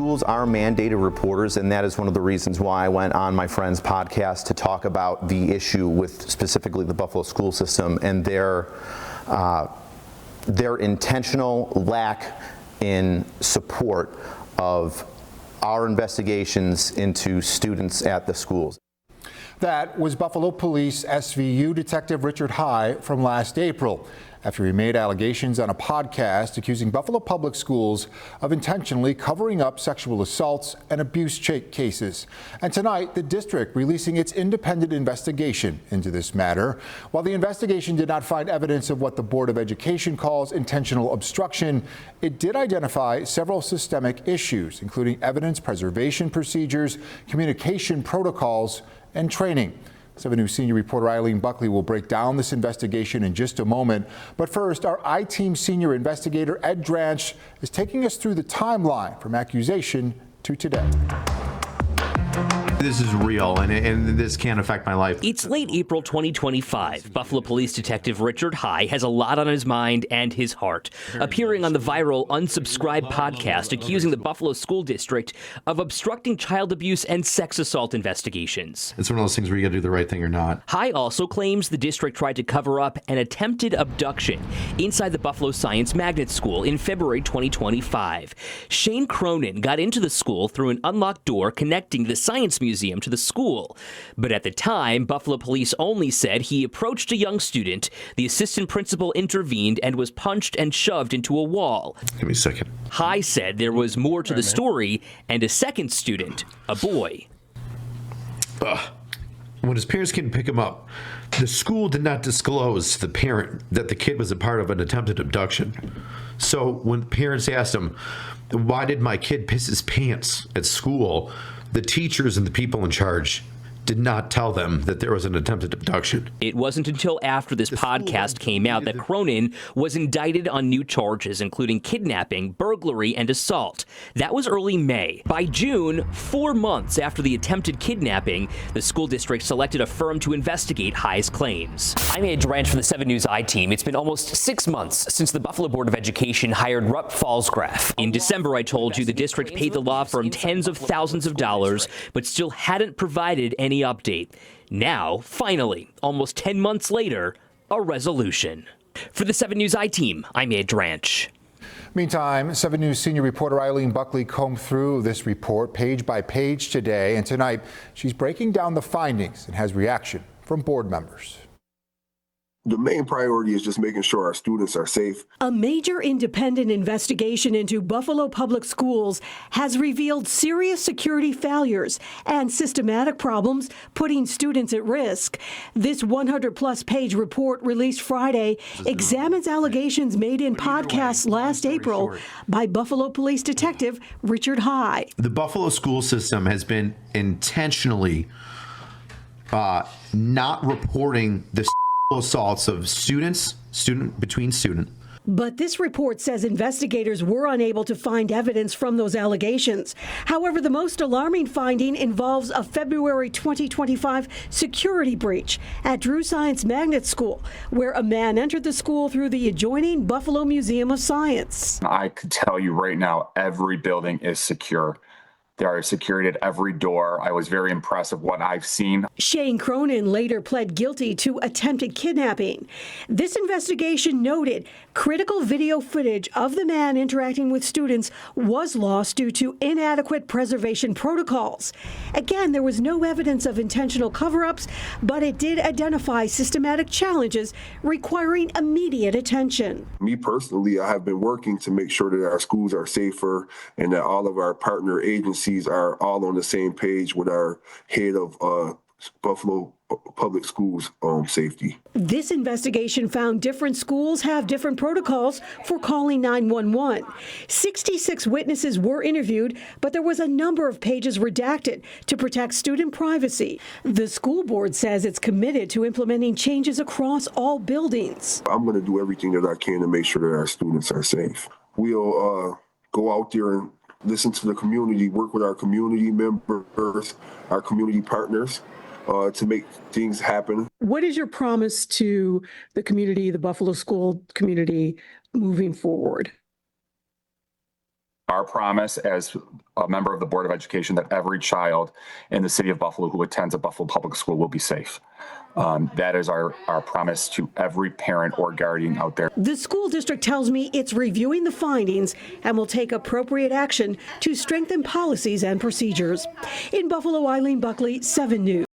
schools are mandated reporters, and that is one of the reasons why I went on my friend's podcast to talk about the issue with specifically the Buffalo school system and their intentional lack in support of our investigations into students at the schools. That was Buffalo Police SVU Detective Richard High from last April, after he made allegations on a podcast accusing Buffalo Public Schools of intentionally covering up sexual assaults and abuse cases. And tonight, the district releasing its independent investigation into this matter. While the investigation did not find evidence of what the Board of Education calls intentional obstruction, it did identify several systemic issues, including evidence preservation procedures, communication protocols, and training. 7 News senior reporter Eileen Buckley will break down this investigation in just a moment. But first, our I-Team senior investigator Ed Dranch is taking us through the timeline from accusation to today. This is real, and this can affect my life. It's late April 2025. Buffalo Police Detective Richard High has a lot on his mind and his heart, appearing on the viral Unsubscribe podcast accusing the Buffalo School District of obstructing child abuse and sex assault investigations. It's one of those things where you got to do the right thing or not. High also claims the district tried to cover up an attempted abduction inside the Buffalo Science Magnet School in February 2025. Shane Cronin got into the school through an unlocked door connecting the Science Museum to the school. But at the time, Buffalo police only said he approached a young student. The assistant principal intervened and was punched and shoved into a wall. Give me a second. High said there was more to the story and a second student, a boy. When his parents came to pick him up, the school did not disclose to the parent that the kid was a part of an attempted abduction. So when parents asked him, why did my kid piss his pants at school, the teachers and the people in charge did not tell them that there was an attempted abduction. It wasn't until after this podcast came out that Cronin was indicted on new charges, including kidnapping, burglary, and assault. That was early May. By June, 4 months after the attempted kidnapping, the school district selected a firm to investigate High's claims. I'm Ed Dranch for the 7 News I-Team. It's been almost 6 months since the Buffalo Board of Education hired Rupp Falsgraf. In December, I told you the district paid the law firm tens of thousands of dollars, but still hadn't provided any update. Now, finally, almost 10 months later, a resolution. For the 7 News I-Team, I'm Ed Dranch. Meantime, 7 News senior reporter Eileen Buckley combed through this report page by page today, and tonight she's breaking down the findings and has reaction from board members. The main priority is just making sure our students are safe. A major independent investigation into Buffalo Public Schools has revealed serious security failures and systematic problems putting students at risk. This 100-plus page report released Friday examines allegations made in podcasts last April by Buffalo Police Detective Richard High. The Buffalo school system has been intentionally not reporting the assaults of student. But this report says investigators were unable to find evidence from those allegations. However, the most alarming finding involves a February 2025 security breach at Drew Science Magnet School, where a man entered the school through the adjoining Buffalo Museum of Science. I could tell you right now, every building is secure. There is security at every door. I was very impressed with what I've seen. Shane Cronin later pled guilty to attempted kidnapping. This investigation noted critical video footage of the man interacting with students was lost due to inadequate preservation protocols. Again, there was no evidence of intentional cover-ups, but it did identify systematic challenges requiring immediate attention. Me personally, I have been working to make sure that our schools are safer and that all of our partner agencies are all on the same page with our head of Buffalo Public Schools safety. This investigation found different schools have different protocols for calling 911. 66 witnesses were interviewed, but there was a number of pages redacted to protect student privacy. The school board says it's committed to implementing changes across all buildings. I'm going to do everything that I can to make sure that our students are safe. We'll go out there and listen to the community, work with our community members, our community partners to make things happen. What is your promise to the community, the Buffalo school community, moving forward? Our promise as a member of the Board of Education, that every child in the city of Buffalo who attends a Buffalo public school will be safe. That is our promise to every parent or guardian out there. The school district tells me it's reviewing the findings and will take appropriate action to strengthen policies and procedures. In Buffalo, Eileen Buckley, 7 News.